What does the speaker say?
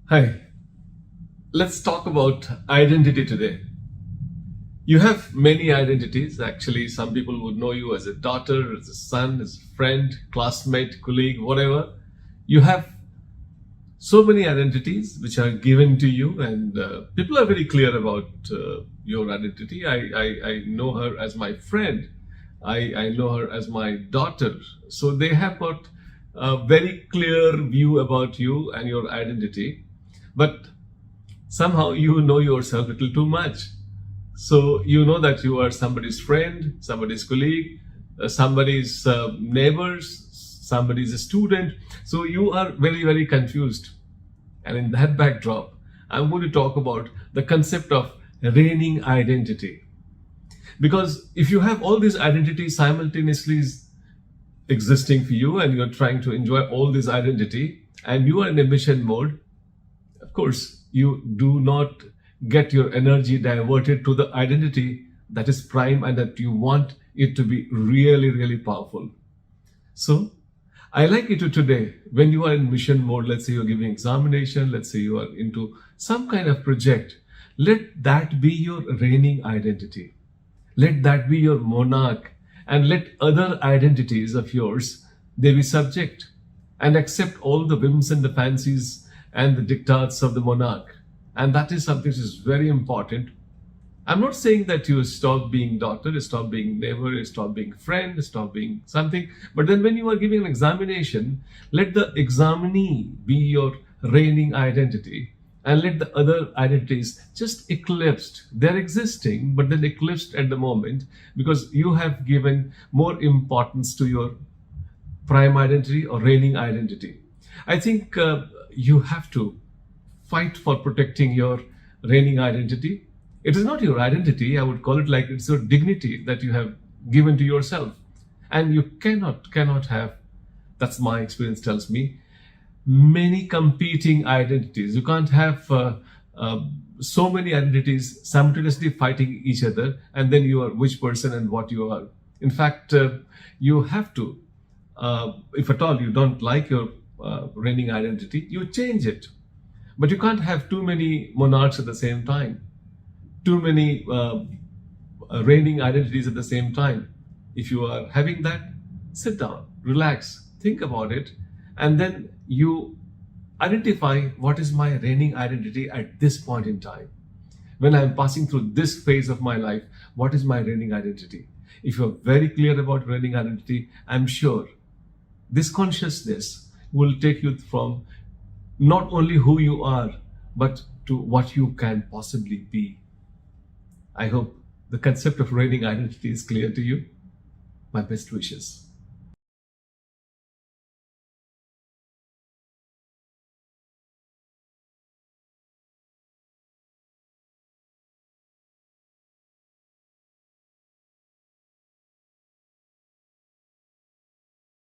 Hi, let's talk about identity today. You have many identities. Actually, some people would know you as a daughter, as a son, as a friend, classmate, colleague, whatever. You have so many identities which are given to you, and people are very clear about your identity. I know her as my friend, I know her as my daughter. So they have got a very clear view about you and your identity. But somehow you know yourself a little too much. So you know that you are somebody's friend, somebody's colleague, somebody's neighbors, somebody's student. So you are very, very confused. And in that backdrop, I'm going to talk about the concept of reigning identity. Because if you have all these identities simultaneously existing for you and you're trying to enjoy all this identity and you are in a mission mode, of course, you do not get your energy diverted to the identity that is prime and that you want it to be really, really powerful. So, I like you to today, when you are in mission mode, let's say you're giving examination, let's say you are into some kind of project, let that be your reigning identity. Let that be your monarch, and let other identities of yours, they be subject and accept all the whims and the fancies and the diktats of the monarch. And that is something which is very important. I'm not saying that you stop being daughter, stop being neighbor, stop being friend, stop being something. But then when you are giving an examination, let the examinee be your reigning identity. And let the other identities just eclipsed. They're existing, but then eclipsed at the moment because you have given more importance to your prime identity or reigning identity. I think you have to fight for protecting your reigning identity. It is not your identity, I would call it like it's your dignity that you have given to yourself. And you cannot have, that's my experience tells me, many competing identities. You can't have so many identities simultaneously fighting each other, and then you are which person and what you are. In fact, you have to, if at all you don't like your reigning identity, you change it. But you can't have too many monarchs at the same time, too many reigning identities at the same time. If you are having that, sit down, relax, think about it, and then you identify what is my reigning identity at this point in time. When I'm passing through this phase of my life, what is my reigning identity? If you're very clear about reigning identity, I'm sure this consciousness will take you from not only who you are, but to what you can possibly be. I hope the concept of reigning identity is clear to you. My best wishes.